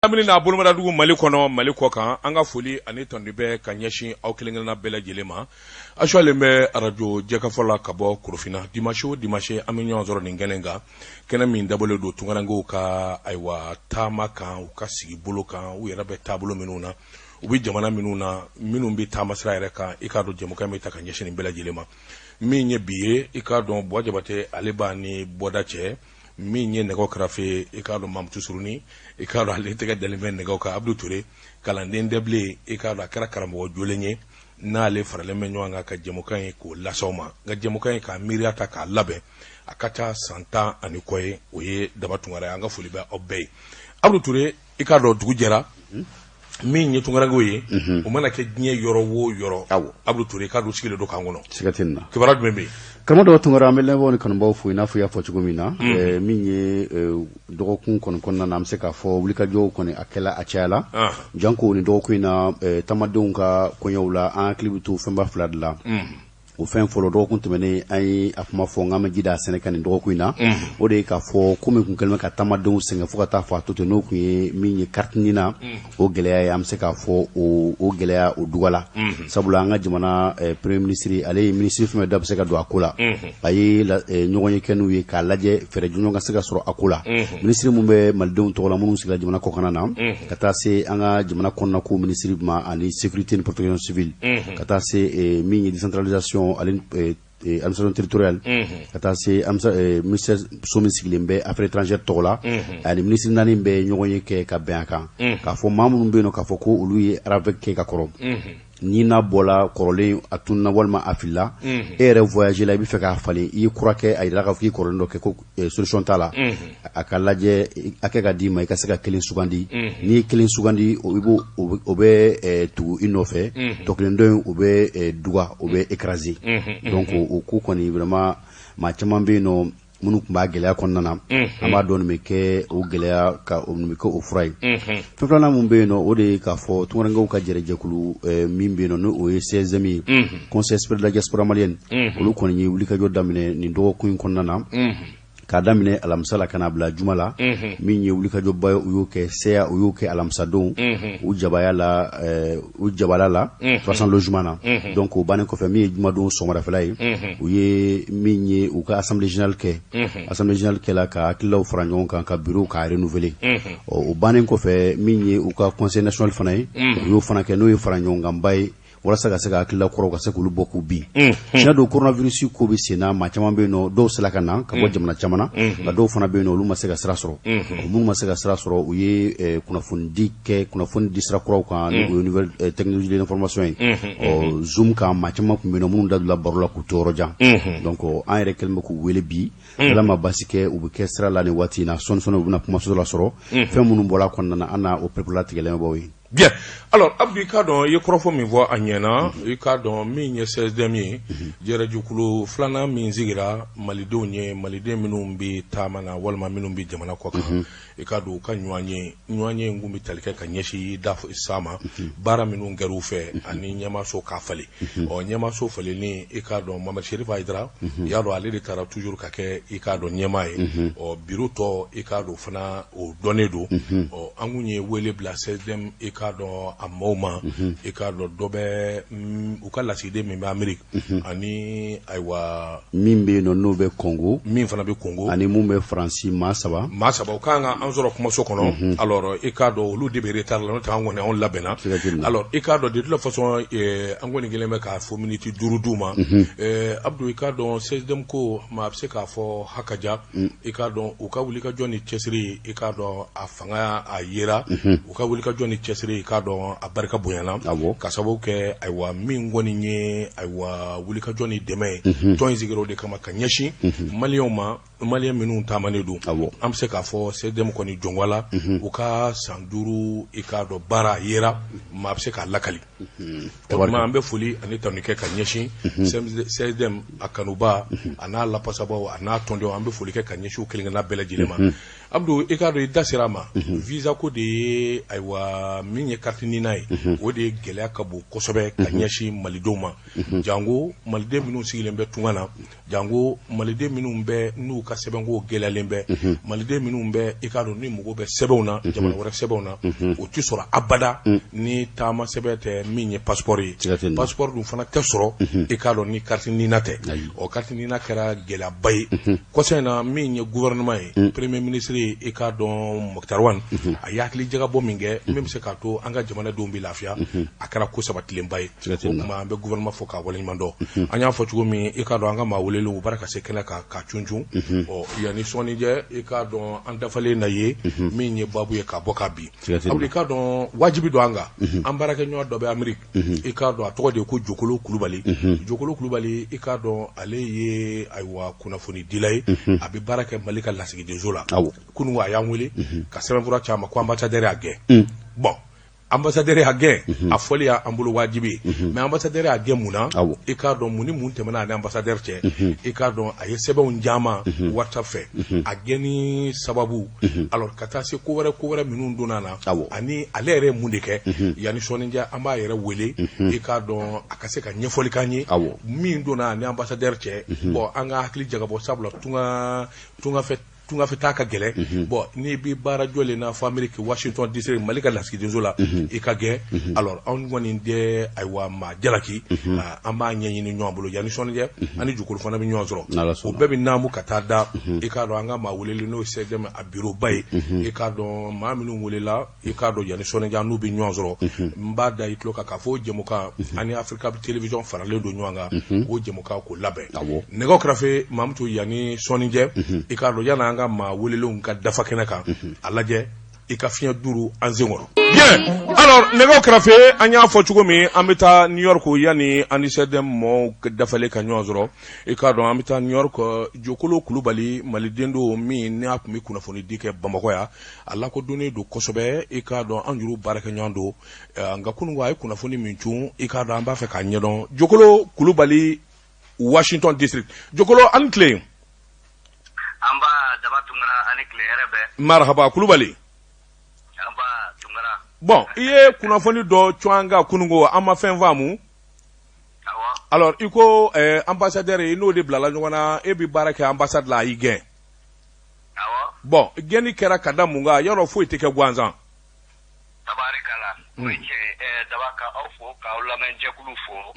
Amini na bolomada dugu Mali kono Mali ko kan an ka foli ani tɔndi bɛ ka ɲɛsin aw kelenkelenna bɛɛ lajɛlen ma actuellement bɛ radio jɛkafɔla ka bɔ Korofina dimanche o dimanche an bɛ ɲɔgɔn sɔrɔ nin kɛnɛ kan kɛnɛ min dabɔlen don tunkarankew ka ayiwa taama kan u ka sigi bolo kan u yɛrɛ bɛ taabolo minnu na u bɛ jamana minnu na minnu bɛ taama sira yɛrɛ kan i k'a dɔn jɛmukan bɛ ta ka ɲɛsin nin bɛɛ lajɛlen ma min ye bi ye i k'a dɔn Buwa Jabate ale b'a ni bɔda cɛ min ye nɛgɛw kɛrɛfɛ i k'a dɔn Mamutu Suruni i k'a dɔn ale tɛgɛ dalen bɛ nɛgɛw kan Abdou Touré kalanden dɛbilen i k'a dɔn a kɛra karamɔgɔ jolen ye n'ale faralen bɛ ɲɔgɔn kan ka jɛmukan ye k'o lasaw ma nka jɛmukan ye k'a miiriya ta k'a labɛn a ka ca san 10 ani kɔ ye o ye Daba Tunkara ye an ka foli bɛ aw bɛɛ ye Abdou Touré i k'a dɔn dugu jɛra min ye tunkarankew ye o mana kɛ diɲɛ yɔrɔ o yɔrɔ Abdou Touré k'a dɔn sigilen don k'an kɔnɔ sigatin na kibaruya jumɛn bɛ yen karamɔgɔ dɔ Tunkara an bɛ lamɛnbaaw ni kanubaw fo i n'a fɔ i y'a fɔ cogo min na min ye dɔgɔkun kɔni kɔnɔna na an bɛ se k'a fɔ wulikajɔw kɔni a kɛla a cayala janko ni dɔgɔkun in na taamadenw ka kɔɲɔw la an hakili bɛ to fɛnba fila de la o fɛn fɔlɔ dɔgɔkun tɛmɛnen an ye a kuma fɔ n k'an bɛ ji da sɛnɛ kan nin dɔgɔkun in na o de ye k'a fɔ ko min kun kɛlen bɛ ka taamadenw sɛgɛn fo ka taa fɔ a to ten n'o kun ye min ye carte ɲina o gɛlɛya ye an bɛ se k'a fɔ o gɛlɛya o dugala sabula an ka jamana premier ministre ale ye ministre fɛn da bɛ se ka don a ko la a ye ɲɔgɔn ye kɛ n'u ye k'a lajɛ fɛɛrɛ jɔnjɔn ka se ka sɔrɔ a ko la ministre min bɛ malidenw tɔgɔ la minnu sigila jamana kɔkan na ka taa se an ka jamana kɔnɔna ko ministre ma ani sécurité ni protection civile ka taa se min ye décentralisation administration territoriale ka taa se ministère so min sigilen bɛ affaires étrangères tɔgɔ la ani ministre naani bɛ ɲɔgɔn ye kɛ ka bɛn a kan k'a fɔ maa minnu bɛ yen nɔ k'a fɔ ko olu ye arabe kɛ ka kɔrɔ n'i n'a bɔla kɔrɔlen a tununa walima a filila e yɛrɛ voyage la i bɛ fɛ k'a falen i ye kura kɛ a yira k'a fɔ k'i kɔrɔlen dɔ kɛ ko solution t'a la a ka lajɛ a kɛ ka d'i ma i ka se ka kelen sugandi n'i ye kelen sugandi o bɛ tugu i nɔfɛ tɔ kelen dɔ in o bɛ duga o bɛ écraser donc o ko kɔni vraiment maa caman bɛ yen nɔ minnu tun b'a gɛlɛya kɔnɔna na an b'a dɔn nin bɛ kɛ o gɛlɛya ka nin bɛ kɛ o fura ye fɛn filanan min bɛ yen nɔ o de ye k'a fɔ tunkarankew ka jɛrɛjɛkulu min bɛ yen nɔ n'o ye CSM ye Conseil supérieur de la diaspora malienne olu kɔni ye wulikajɔ daminɛ nin dɔgɔkun in kɔnɔna na k'a daminɛ alamisa la ka n'a bila juma la min ye wulikajɔba ye u y'o kɛ seya u y'o kɛ alamisadon u jabala la 300 logement na donc o bannen kɔfɛ min ye jumadon sɔgɔmadafɛla ye u ye min ye u ka assemblée générale kɛ assemblée générale kɛla ka hakililaw fara ɲɔgɔn kan ka bureau k'a renouveler o bannen kɔfɛ min ye u ka conseil national fana ye u y'o fana kɛ n'o ye fara ɲɔgɔn kan ba ye walasa ka se ka hakilila kɔrɔw ka se k'olu bɔ k'u bin tiɲɛ don coronavirus ko bɛ sen na maa caman bɛ yen nɔ dɔw sela ka na ka bɔ jamana caman na nka dɔw fana bɛ yen nɔ olu ma se ka sira sɔrɔ minnu ma se ka sira sɔrɔ u ye kunnafoni di sira kuraw kan n'o ye nouvelle technologie de l'information ye Zoom kan maa caman tun bɛ yen nɔ minnu dadula baro la k'u to yɔrɔ jan donc an yɛrɛ kɛlen bɛ k'u wele bi ala ma basi kɛ u bɛ kɛ sira la nin waati in na sɔɔni u bɛna kumaso la sɔrɔ fɛn minnu bɔra kɔnɔna na an na o peuple tigɛlen b'aw ye. Bien. Alors, Abdou, i k'a dɔn i ye kɔrɔfɔ min fɔ a ɲɛna i k'a dɔn min ye CSDM ye jɛrɛjɛkulu filanan min sigira malidenw ye maliden minnu bɛ taama na walima minnu bɛ jamana kɔ kan i k'a dɔn u ka ɲɔgɔn ye in kun bɛ tali kɛ ka ɲɛsin sa ma baara minnu kɛr'u fɛ ani ɲɛmaso k'a falen ɲɛmaso falenni i k'a dɔn Mamadu Serifa Hayidara i y'a dɔn ale de taara toujours ka kɛ i k'a dɔn ɲɛmaa ye bureau tɔ i k'a dɔn fana o dɔnnen don an kun ye wele bila CSDM i k'a dɔn a mɔɔw ma i k'a dɔn dɔ bɛ u ka lasigiden min bɛ Amérique ani ayiwa min bɛ yen nɔ n'o bɛ Congo min fana bɛ Congo ani mun bɛ Faransi maa saba u kan ka an sɔrɔ kumaso kɔnɔ alors i k'a dɔn olu de bɛ retard la n'o tɛ an kɔni anw labɛnna alors i k'a dɔn de toute façon an kɔni kɛlen bɛ k'a fɔ minute 5 d'u ma Abdou i k'a dɔn CSDM ko maa bɛ se k'a fɔ hakaja i k'a dɔn u ka wulikajɔ ni cɛsiri i k'a dɔn a fanga a yera u ka wulikajɔ ni cɛsiri i k'a dɔn a barika bonyana ka sababu kɛ ayiwa min kɔni ye ayiwa wulikajɔ ni dɛmɛ ye tɔn in sigira o de kama ka ɲɛsin maliyɛnw ma maliyɛn minnu taamanen don an bɛ se k'a fɔ CSDM kɔni jɔngwala u ka san 5 i k'a dɔn baara yera maa bɛ se k'a lakali o tuma an bɛ foli ani tanu kɛ ka ɲɛsin CSDM a kanuba a n'a lapasabaw a n'a tɔndenw an bɛ foli kɛ ka ɲɛsin u kelenkelenna bɛɛ lajɛlen ma Abdou e ka do da sira ma visa ko de aywa min ye carte ni nay o de gele ka bo kosobe ka nyashi malido ma jango malide minu sigilen be tungana jango malide minu be nu ka sebengo gelalen be malide minu be e ka do ni mugo be sebewna jamana wara sebewna o ti sora abada ni tama sebete min ye passeport yi passeport dum fana te soro e ka do ni carte ni nate o carte ni na kera gela bay ko sena min ye gouvernement yi premier ministre e ka don Mokhtar Wane a yakli jaga bo minge même se ka to anga jamana do bi lafiya akara ko sabatilen bay kuma be gouvernement fo ka walen mando anya fo tugo mi e ka do anga ma wolelu baraka se kala ka chunju o yani soni je e ka don andafale na ye min ye babu ye ka boka bi abdi ka don wajibi do anga ambaraka nyo do be Amerique e ka do to de ko jokolo kulubali e ka don ale ye aywa kuna foni dilay abi baraka malika lasigi de zola kunu wa ya wele ka sɛbɛnfura caman ko ambassadeur a gɛn bon ambassadeur a gɛn a fɔli ya an bolo wajibi mais ambassadeur a gɛn mun na i k'a dɔn mun ni mun tɛmɛna ani ambassadeur cɛ i k'a dɔn a ye sɛbɛnw caman WhatsApp fɛ a gɛnni sababu alors ka taa se ko wɛrɛ minnu donna na ani ale yɛrɛ ye mun de kɛ yanni sɔnnidiya an b'a yɛrɛ wele i k'a dɔn a ka se ka ɲɛfɔli k'an ye min donna ani ambassadeur cɛ bon an ka hakili jagabɔ sabula tunga fɛ taa ka gɛlɛ bon ni bi baara jɔlen na fɔ Amerique Washington DC Mali ka lasigidenso la i ka gɛn alors anw kɔni tɛ ayiwa maa jalaki an b'a ɲɛɲini ɲɔgɔn bolo yanni sɔnnijɛ ani jukolo fana bɛ ɲɔgɔn sɔrɔ o bɛɛ bɛ naamu ka taa da i k'a dɔn an ka maa weleli n'o ye CDM a bureau ba ye i k'a dɔn maa minnu welela i k'a dɔn yanni sɔnnijɛ n'u bɛ ɲɔgɔn sɔrɔ n b'a da i tulo kan k'a fɔ jɛmukan ani Africa Television faralen don ɲɔgɔn kan o jɛmukan k'o labɛn nɛgɛw kɛrɛfɛ Mamutu yanni sɔnnijɛ i k'a dɔn yanni an ka maa welelenw ka dafa kɛnɛ kan a lajɛ i ka fiɲɛ duuru an sen kɔrɔ bien alors nɛgɛw kɛrɛfɛ an y'a fɔ cogo min an bɛ taa New York yanni an ni CDM mɔɔw dafalen ka ɲɔgɔn sɔrɔ i k'a dɔn an bɛ taa New York Jokolo Kulubali maliden do min n'a tun bɛ kunnafoni di kɛ Bamakɔ yan a lakodɔnnen don kosɛbɛ i k'a dɔn an juru baarakɛɲɔgɔn don nka kununko a ye kunnafoni min cun i k'a dɔn an b'a fɛ k'a ɲɛdɔn Jokolo Kulubali Washington District Jokolo an tile amba daba tungara ani kile erebe marhaba Kulubali amba tungara bon iye kunnafoni dɔ cɔanga kunungo an ma fɛn faamu alors i ko ambassadeur i n'o de bilala ɲɔgɔn na e bi baara kɛ ambassade la a y'i gɛn bon gɛnni kɛra ka da mun kan yɔrɔ foyi tɛ kɛ gansan tabarikala o ye tiɲɛ daba ka aw fo k'aw lamɛnjɛkulu fo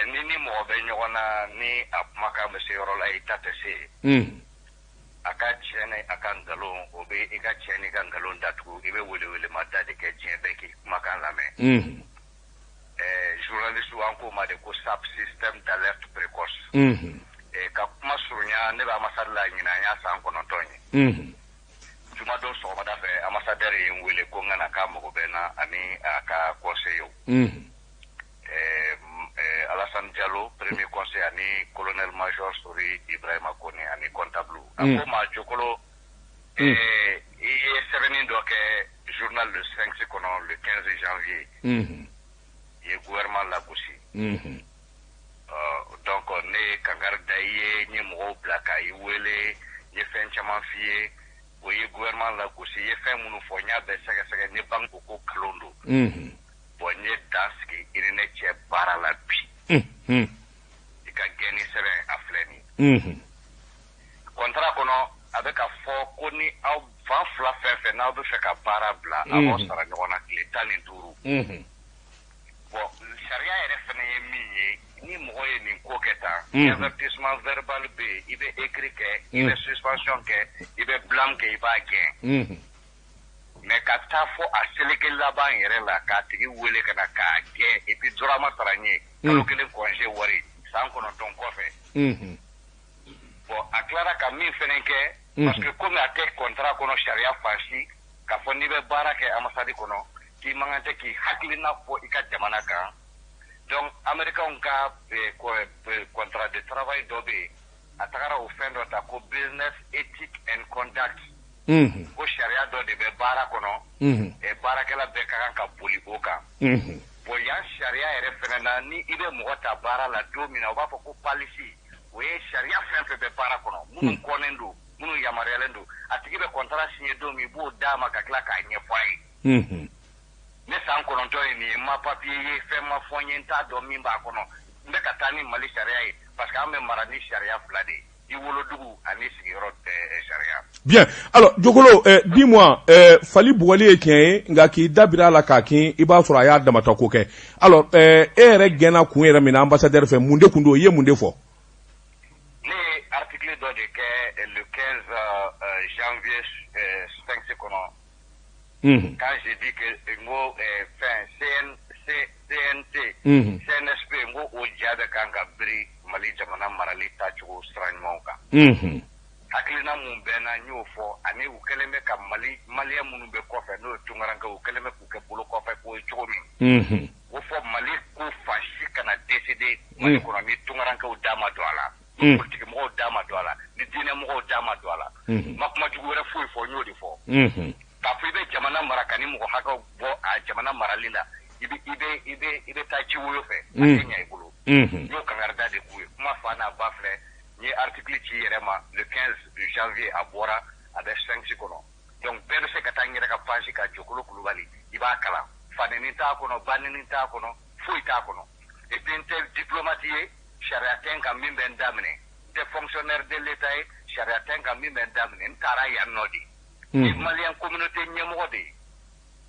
ni mɔgɔ bɛ ɲɔgɔn na ni a kumakan bɛ se yɔrɔ la i ta tɛ se a ka tiɲɛ ni a ka nkalon o bɛ i ka tiɲɛ ni ka nkalon datugu i bɛ wele ma da de kɛ tiɲɛ bɛɛ k'i kumakan lamɛn journaliste an ko ma de ko SAP système d'alerte précoce ka kuma surunya ne bɛ ambassade la ɲina an y'a san 9 ye juma don sɔgɔmada fɛ ambassadeur ye n wele ko n kana k'a mago bɛ na ani a ka conseiller Alassane Diallo, premier conseiller, ani colonel major Sori Ibrahima Kone, ani comptable. Ako ma Jokolo, il est semaine donc journal le 5 secondes, le 15 janvier. Il est gouvernement la Boussi. Donc on est Kangar Daye, ni Moro Blaka, Iwele, ni Fen Chamanfie, ou il gouvernement la Boussi, il fait mon fournia, Bessaga, ni Bangoko Kalondo. Bonye daski irine cɛ baara la bi i ka gɛnni sɛbɛn a filɛ nin contrat kɔnɔ a bɛ ka fɔ ko ni aw fan fila fɛn fɛn n'aw bɛ fɛ ka baara bila a b'aw sara ɲɔgɔn na tile 15 bon sariya yɛrɛ fɛnɛ ye min ye ni mɔgɔ ye nin ko kɛ tan avertissement verbal bɛ yen i bɛ écrit kɛ i bɛ suspension kɛ i bɛ blâme kɛ i b'a gɛn mais ka taa fɔ a seleke laban yɛrɛ la k'a tigi wele ka na k'a gɛn et puis durama taara ɲɛ kalo kelen congé wari san 9 kɔfɛ bon a tilara ka min fɛnɛ kɛ parce que comme a tɛ contrat kɔnɔ sariya fansi k'a fɔ n'i bɛ baara kɛ ambassade kɔnɔ k'i man kan tɛ k'i hakilina fɔ i ka jamana kan donc américains ka contrat de travail dɔ bɛ yen a tagara o fɛn dɔ ta ko business ethics and conduct ko sariya dɔ de bɛ baara kɔnɔ baarakɛla bɛɛ ka kan ka boli o kan bon yan sariya yɛrɛ fɛnɛ na ni i bɛ mɔgɔ ta baara la don min na u b'a fɔ ko palisi o ye sariya fɛn fɛn bɛ baara kɔnɔ minnu kɔnnen don munu yamariyalen do a tigi bɛ contrat signé don min i b'o d'a ma ka tila k'a ɲɛfɔ a ye ne san 9 ye nin ye ma papier ye fɛn ma fɔ n ye n t'a dɔn min b'a kɔnɔ n bɛ ka taa ni Mali sariya ye parce que an bɛ mara ni sariya fila de ye i wolodugu ani sigiyɔrɔ sariya. Bien. Alors, Jokolo, dis-moi, Fali Bougali est qui nga ki dabira la ka kin i b'a sɔrɔ a y'a damata ko kɛ. Alors, e yɛrɛ gɛnna kun yɛrɛ min na ambassadeur fɛ mun de kun do i ye mun de fɔ? Ne ye article dɔ de kɛ le 15 janvier 5 kɔnɔ. Quand j'ai dit que ngo CNT, CNSP ngo o jaabe kan ka biri Mali jamana marali tacogo sira ɲumanw kan. Hakilina mun bɛnna n y'o fɔ ani u kɛlen bɛ ka maliyɛn minnu bɛ kɔfɛ n'o ye tunkaranke u kɛlen bɛ k'u kɛ bolo kɔfɛ k'o ye cogo min. O fɔ Mali ko fan si kana décider Mali kɔnɔ ni tunkarankew da ma don a la, ni politikimɔgɔw da ma don a la, ni diinɛmɔgɔw da ma don a la. Ma kuma jugu wɛrɛ foyi fɔ n y'o de fɔ. K'a fɔ i bɛ jamana mara ka ni mɔgɔ hakɛw bɔ a jamana marali la i bɛ taa ci woyo fɛ a tɛ ɲɛ i bolo. N y'o kangarida de k'u ye kuma fa n'a ba filɛ n ye article ci yɛrɛ ma le 15 janvier a bɔra a bɛ 5 kɔnɔ donc bɛɛ bɛ se ka taa n yɛrɛ ka page ka Jokolo Kulubali i b'a kalan fanini t'a kɔnɔ banini t'a kɔnɔ foyi t'a kɔnɔ et puis n tɛ diplomate ye sariya tɛ n kan min bɛ n daminɛ n tɛ fonctionnaire de l'état ye sariya tɛ n kan min bɛ n daminɛ n taara yan nɔ de ni malien communauté ɲɛmɔgɔ de ye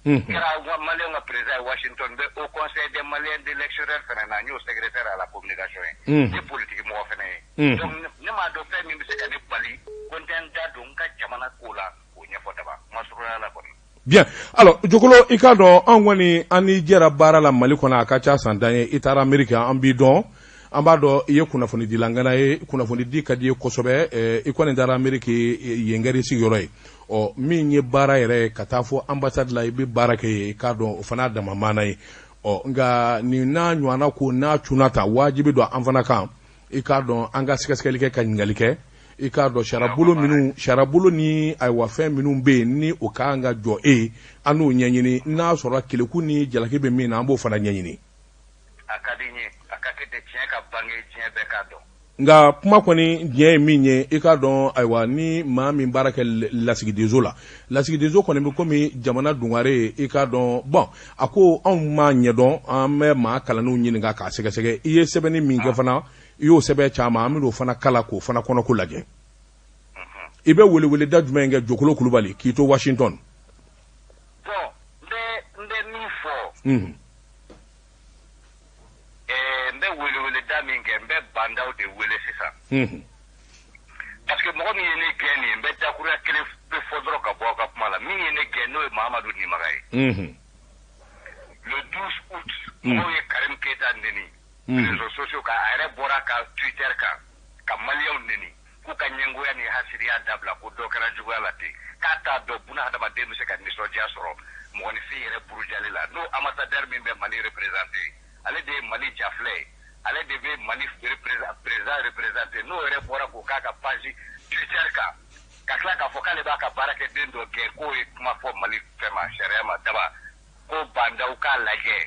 kɛra malien ka président ye Washington bɛ au conseil des maliens de l'extérieur fɛnɛ na n y'o secrétaire à la communication ye ni politique mɔgɔ fɛnɛ ye donc ne m'a dɔn fɛn min bɛ se ka ne bali ko n tɛ n da don n ka jamana ko la k'o ɲɛfɔ daba ma surunya la kɔni. Bien. Alors, Jokolo, i ka dɔn an kɔni an ni jɛra baara la Mali kɔnɔ a ka ca san 10 ye i taara Ameriki an b'i dɔn an b'a dɔn i ye kunnafoni dilangana ye kunnafoni di ka di ye kosɛbɛ i kɔni taara Ameriki yen kɛr'i sigiyɔrɔ ye ɔ min ye baara yɛrɛ ye ka taa fɔ ambassade la i bɛ baara kɛ ye i k'a dɔn o fana dama maana ye ɔ nka nin n'a ɲɔgɔnna ko n'a cunna ta wajibi don an fana kan i k'a dɔn an ka sɛgɛsɛgɛli kɛ ka ɲininkali kɛ i k'a dɔn sarabolo ni ayiwa fɛn minnu bɛ yen ni o kan ka jɔ an n'o ɲɛɲini n'a sɔrɔ keleku ni jalaki bɛ min na an b'o fana ɲɛɲini. A ka di n ye a ka kɛ ten tiɲɛ ka bange tiɲɛ bɛɛ k'a dɔn. Nka kuma kɔni diɲɛ ye min ye i k'a dɔn ayiwa ni maa min baara kɛ lasigidenso la lasigidenso kɔni bɛ komi jamana dungare ye i k'a dɔn bɔn a ko anw m'a ɲɛdɔn an bɛ maa kalannenw ɲininka k'a sɛgɛsɛgɛ i ye sɛbɛnni min kɛ fana i y'o sɛbɛn caman an bɛn'o fana kala k'o fana kɔnɔko lajɛ i bɛ weleweleda jumɛn kɛ Jokolo Kulubali k'i to Washington. Bon n bɛ min fɔ. N bɛ weleweleda min kɛ n bɛ bandaw de wele sisan. Parce que mɔgɔ min ye ne gɛn nin n bɛ dakuruya kelen bɛ fɔ dɔrɔn ka bɔ aw ka kuma la min ye ne gɛn n'o ye Mahamadu Nimaga ye. Le 12 août mɔgɔw ye Karim Keita neni réseaux sociaux kan a yɛrɛ bɔra ka Twitter kan ka maliyɛnw neni k'u ka ɲɛngoya ni hasiriya dabila ko dɔ kɛra juguya la ten k'a t'a dɔn buna hadamaden bɛ se ka nisɔndiya sɔrɔ mɔgɔninfin yɛrɛ burujali la n'o ambassadeur min bɛ Mali représenté ale de ye Mali jafilɛ ye ale de bɛ Mali président représenté n'o yɛrɛ bɔra k'o k'a ka page Twitter kan ka tila k'a fɔ k'ale b'a ka baarakɛden dɔ gɛn k'o ye kuma fɔ Mali fɛn ma sariya ma daba ko bandaw k'a lajɛ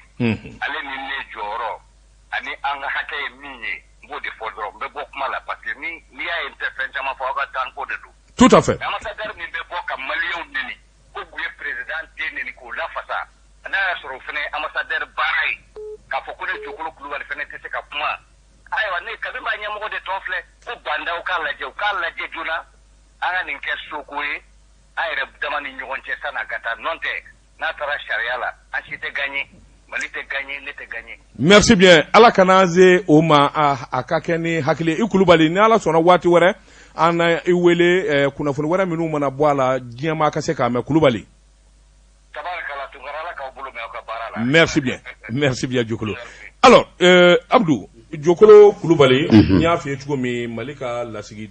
ale ni ne jɔyɔrɔ ani an ka hakɛ ye min ye n b'o de fɔ dɔrɔn n bɛ bɔ kuma la parce que n'i y'a ye n tɛ fɛn caman fɔ aw ka taa ko de don. Tout à fait. Ambassadeur min bɛ bɔ ka maliyɛnw neni ko u ye président den neni k'o lafasa n'a y'a sɔrɔ o fana ye ambassadeur baara ye k'a fɔ ko ne Jokolo Kulubali fana tɛ se ka kuma ayiwa ne kabi b'a ɲɛmɔgɔ de tɔn filɛ ko bandaw k'a lajɛ joona an ka nin kɛ soko ye an yɛrɛ dama ni ɲɔgɔn cɛ san'a ka taa nɔ tɛ n'a taara sariya la an si tɛ gagné Mali tɛ gagné ne tɛ gagné. Merci bien ala kana se o ma a ka kɛ ni hakili i Kulubali ni ala sɔnna waati wɛrɛ an na i wele kunnafoni wɛrɛ minnu mana bɔ a la diɲɛ maa ka se k'a mɛn Kulubali. Tabarakala tunkara ala k'aw bolo mɛn aw ka baara la. Merci bien Jokolo. Alors Abdou Jokolo Kulubali n y'a f'i ye cogo min Mali ka lasigi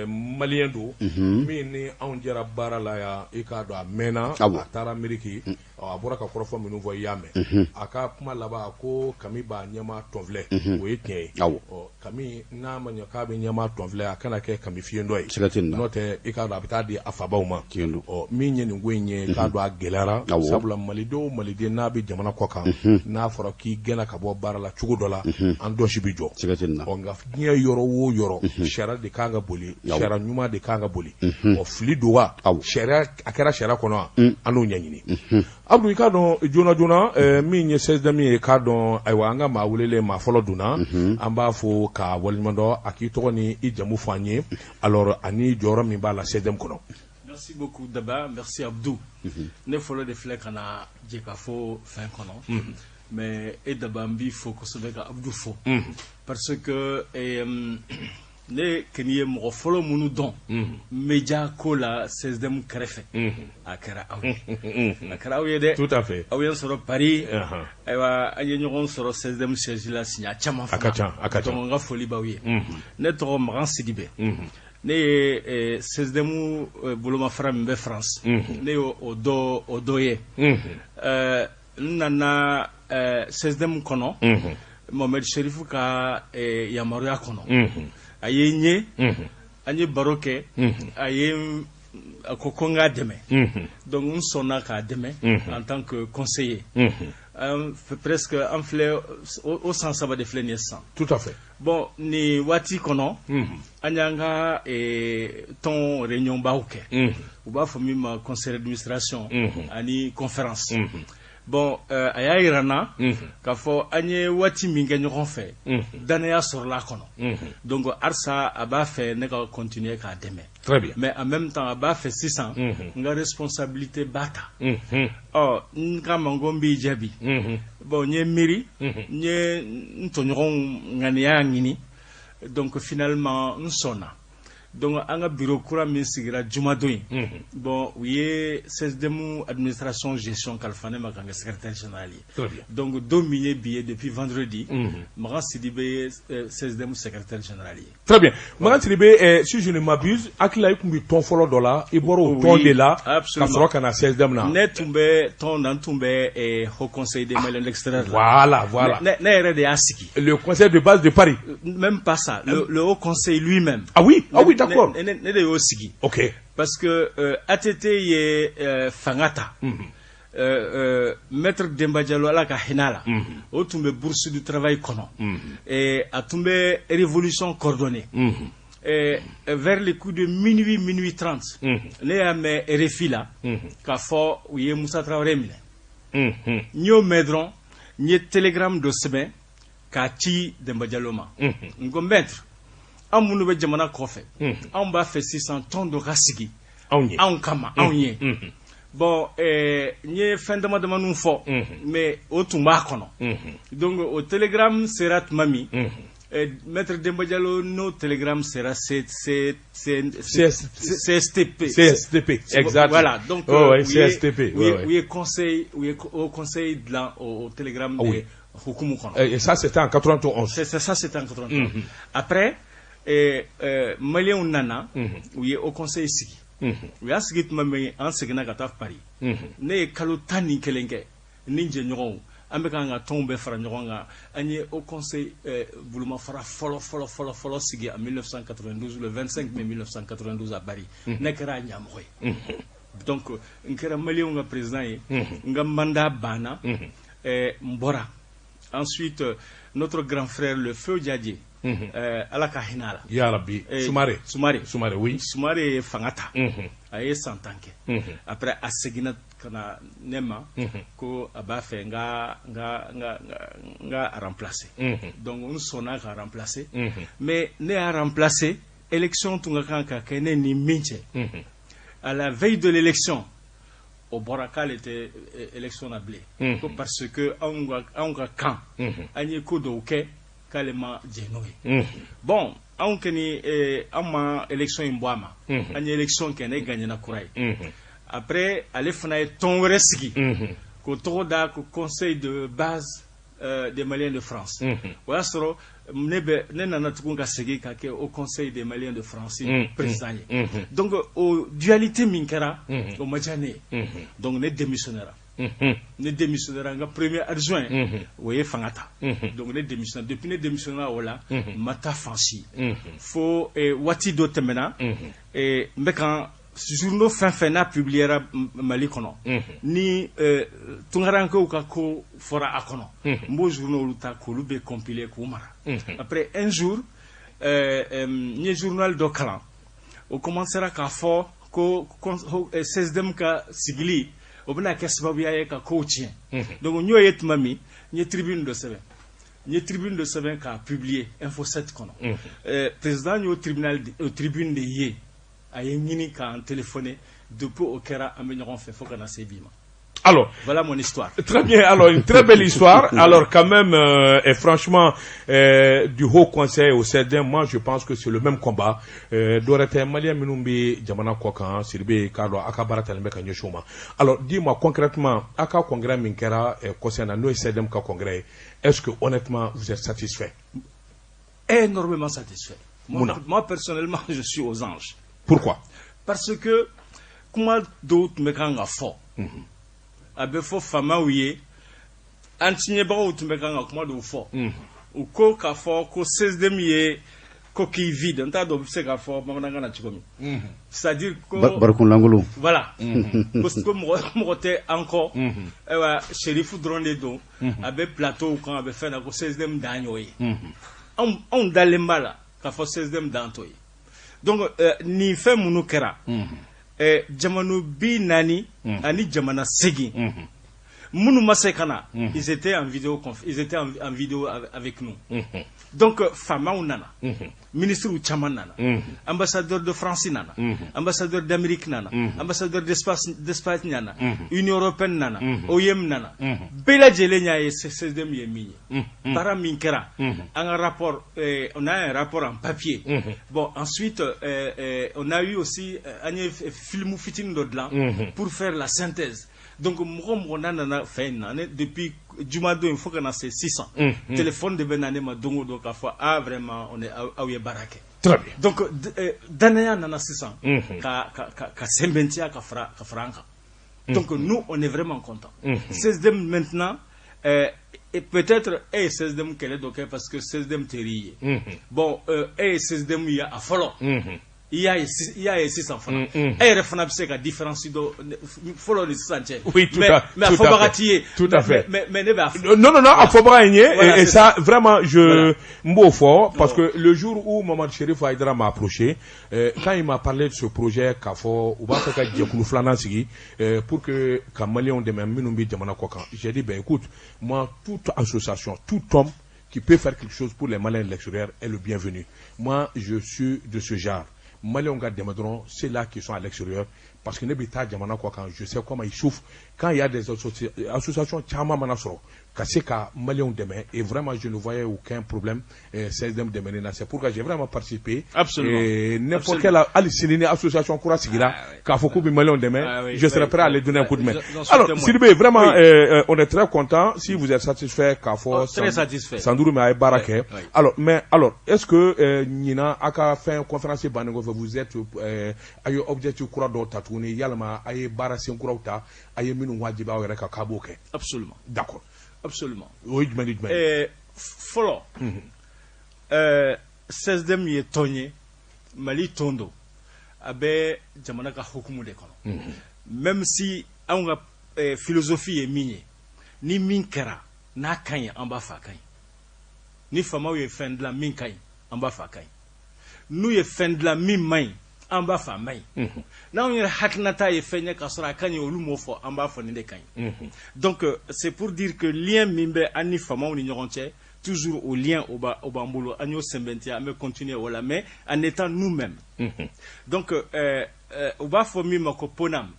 maliyɛn don min ni anw jɛra baara la yan i k'a dɔn a mɛnna a taara Ameriki a bɔra ka kɔrɔfɔ minnu fɔ i y'a mɛn a ka kuma laban ko Kami b'a ɲɛma tɔnfilɛ o ye tiɲɛ ye Kami n'a ma ɲɛ k'a bɛ ɲɛma tɔnfilɛ a kana kɛ Kami fiyentɔ ye n'o tɛ i k'a dɔn a bɛ taa di a fabaw ma min ye nin ko in ye k'a dɔn a gɛlɛyara sabula Malidenw Maliden n'a bɛ jamana kɔ kan n'a fɔra k'i gɛnna ka bɔ baara la cogo dɔ la an dɔ poche bi jɔ sigatina o nga diɲɛ yɔrɔ o yɔrɔ sariya de kan ka boli sariya ɲuman de kan ka boli o fili don wa sariya a kɛra sariya kɔnɔ wa an n'o ɲɛɲini Abdou i k'a dɔn joona joona min ye 16 min ye k'a dɔn ayiwa an ka maa welelen maa fɔlɔ dunna an b'a fɔ ka waleɲuman dɔn a k'i tɔgɔ ni i jamu fɔ an ye alors ani jɔyɔrɔ min b'a la 16 kɔnɔ. Merci beaucoup Daba, merci Abdou. Ne fɔlɔ de filɛ ka na jɛ ka fɔ fɛn kɔnɔ mais e Daba n b'i fɔ kosɛbɛ ka Abdou fɔ parce que ne kɔni ye mɔgɔ fɔlɔ minnu dɔn média ko la 16e kɛrɛfɛ a kɛra aw ye a kɛra aw ye dɛ tout à fait aw ye n sɔrɔ Paris ayiwa an ye ɲɔgɔn sɔrɔ 16e siège la siɲɛ caman fana a ka ca donc n ka foli b'aw ye ne tɔgɔ Magan Sidibe ne ye 16e bolomafara min bɛ France ne ye o dɔ ye n nana 16e kɔnɔ Mohamed Cherif ka yamaruya kɔnɔ a ye n ye an ye baro kɛ a ko ko n k'a dɛmɛ donc n sɔnna k'a dɛmɛ en tant que conseiller presque an filɛ o san 3 de filɛ nin ye sisan tout à fait bon nin waati kɔnɔ an y'an ka tɔn réunion baw kɛ u b'a fɔ min ma conseil d'administration ani conférence bon a y'a yira n na k'a fɔ an ye waati min kɛ ɲɔgɔn fɛ danaya sɔrɔla a kɔnɔ donc halisa a b'a fɛ ne ka continuer k'a dɛmɛ très bien mais en même temps a b'a fɛ sisan n ka responsabilité b'a ta n ka ma ko n b'i jaabi bon n ye miiri n ye n tɔɲɔgɔnw ŋaniya ɲini donc finalement n sɔnna donc an ka bureau kura min sigira jumadon in bon u ye 16e administration gestion kalifa ne ma ka n kɛ secrétaire général ye donc don min ye bi ye depuis vendredi Magan Sidibe ye 16e secrétaire général ye. très bien Magan Sidibe si je ne m'abuse hakilila i tun bɛ tɔn fɔlɔ dɔ la i bɔra o tɔn de la ka sɔrɔ ka na 16e na. ne tun bɛ tɔn na n tun bɛ Haut Conseil des Maliens de l'extérieur voilà ne yɛrɛ de y'a sigi le conseil de base de Paris même pas ça le Haut Conseil lui-même ah oui d'accord ne de y'o sigi ok parce que ATT ye fanga ta maître Demba Diallo ala ka hinɛ la o tun bɛ bourse du travail kɔnɔ a tun bɛ révolution coordonnée vers les coups de minuit 30 ne y'a mɛn RFI la k'a fɔ u ye Musa Traoré minɛ n y'o mɛn dɔrɔn n ye télégramme dɔ sɛbɛn k'a ci Demba Diallo ma n ko maître an minnu bɛ jamana kɔfɛ anw b'a fɛ sisan tɔn dɔ ka sigi anw kama anw ye bon n ye fɛn dama damaniw fɔ mais o tun b'a kɔnɔ donc o télégramme sera tuma min maître Demba Diallo n'o télégramme sera CSTP exact voilà donc CSTP u ye conseil au conseil dilan o télégramme de hukumu kɔnɔ et ça c'était en 91 ça c'était en 91 après Maliens nana u ye au conseil sigi u y'a sigi tuma min an seginna ka taa Paris ne ye kalo 11 kɛ ni jɛɲɔgɔnw an bɛ kan ka tɔnw bɛɛ fara ɲɔgɔn kan an ye au conseil bolomafara fɔlɔ sigi en 1992 le 25 mai 1992 à Paris ne kɛra a ɲɛmɔgɔ ye donc n kɛra Maliens ka président ye n ka mandat banna n bɔra ensuite notre grand frère le feu Diadie ala ka hinɛ la ya rabbi Sumare oui Sumare ye fanga ta a ye san 10 kɛ après a seginna ka na ne ma ko a b'a fɛ n ka remplacer donc n sɔnna ka remplacer mais ne y'a remplacer élection tun ka kan ka kɛ ne ni min cɛ à la veille de l'élection o bɔra k'ale tɛ élection na bilen ko parce que anw ka kan an ye ko dɔw kɛ k'ale ma jɛ n'o ye bon anw kɔni an ma élection in bɔ a ma an ye élection kɛ ne gagnera kura ye après ale fana ye tɔn wɛrɛ sigi k'o tɔgɔ da ko conseil de base des Maliens de France o y'a sɔrɔ ne nana tugun ka segin ka kɛ au conseil des Maliens de France président ye donc o dualité min kɛra o ma diya ne ye donc ne démissionnera n ka premier adjoint o ye fanga ta donc ne démissionnera depuis ne démissionnera o la n ma taa fan si fo waati dɔ tɛmɛna n bɛ kan journaux fin publiera Mali kono ni tungaranko ka ko fora akono mbo journaux luta ko lube compiler ko mara après un jour ni journal do Kalan on commencera ka fo ko 16e ka sigili obna kesbabu yaye ka coaching donc nyoyet mami ni tribune de Seben ni tribune de Seben ka publier info 7 kono président ni au tribune de Yé aye ngini ka téléphoné depuis au Kera amignon fait faut qu'on a sebima. Alors, voilà mon histoire. Très bien, alors une très belle histoire. Alors quand même, et franchement, du Haut Conseil au CEDEM, moi je pense que c'est le même combat. Dorete Malia Minumbi, Jamana Kokan, Sirbe, Carlo, Akabara Talmeka Nyoshoma. Alors dis-moi concrètement, Aka Congrès Minkera, concernant nous CEDEM Ka Congrès, est-ce que honnêtement vous êtes satisfait? Énormément satisfait. Moi personnellement, je suis aux anges. Pourquoi? Parce que, comment d'autres me kanga fort? Abe fo fama ouye, antinye ba ou tu me kanga comment de fort? Ou ko ka fort, ko 16e ye, ko ki vide, nta do se ka fort, mamana na chikomi. C'est-à-dire que. Barkun Langolo. Voilà. Parce que moi, encore, Chérif Drone do, abe plateau, quand abe fait na ko 16e danyoye. On dalembala, ka fo 16e dantoye. Donc, ni fait mounou kera. Jamano bi nani, ani jamana segi. Mounou masekana, ils étaient en vidéo avec nous. Donc, fama ou nana, ministre ou chaman nana, ambassadeur de France nana, ambassadeur d'Amérique nana, ambassadeur d'Espagne nana, Union européenne nana, OIM nana, bela jelenya et 16e yemini. Para minkera, un rapport, on a un rapport en papier. Bon, ensuite, on a eu aussi un film fitting de pour faire la synthèse. Donc, on a fait depuis Jumado, il faut qu'on ait 600. Téléphone de Benane Madongo, donc à fois, vraiment, on est à Ouye-Barake. Très bien. Donc, Danaya en a 600. Ka Sembentia, ka Franca. Donc, nous, on est vraiment contents. 16e maintenant, et peut-être, 16e qu'elle est donc, parce que 16e terrier. Bon, 16e, il y a à Follow. Il y a 600 francs. Et refana c'est la différence de follow les Sanchez. Oui, tout à fait. Tout à fait. Mais non, à Fobra et ça vraiment je m'beau fort parce que le jour où Maman Chérif Aïdara m'a approché, quand il m'a parlé de ce projet Kafo ou Bafaka Djakulu Flanasigi pour que Kamalion de même Minumbi Jamana Kokan, j'ai dit ben écoute, moi toute association, tout homme qui peut faire quelque chose pour les Maliens de l'extérieur est le bienvenu. Moi je suis de ce genre. Maliens Demadron, c'est là qu'ils sont à l'extérieur. Parce que Nebita Djamana Kwakan, je sais comment ils souffrent. Quand il y a des associations, Tchama Manasro, Kasseka, Maliens demain, et vraiment je ne voyais aucun problème, 16e demain. C'est pourquoi j'ai vraiment participé. Absolument. Et n'importe quelle association Koura Sigira, Kafokou Maliens demain, je serai prêt à les donner un coup de main. Alors, Sylvie, vraiment, on est très content. Si vous êtes satisfait, Kafo, très satisfait. Sandourou Maï Barake. Alors, est-ce que Nina Aka fait une conférence Bango, vous êtes à objectif Koura d'Otatu? Yalma aye bara sen kurawta aye minu wajiba wera ka kaboke. Absolument. D'accord. Absolument. Oui, follow. 16e ye tonye Mali tondo abe jamana ka hukumu de kono. Même si on a philosophie et minier ni minkera na kanye amba fa kanye. Ni fama ye fin de la min kanye amba fa kanye. Nous ye fin de la min main amba fa mai na on haknata e fenya kasra kanye olumo fo amba fo nde kanye. Donc c'est pour dire que lien mimbe ani fama on ignorantie toujours au lien au bambolo agno sembentia mais continuer wala mais en étant nous-mêmes. Donc au bas fo mi mako ponam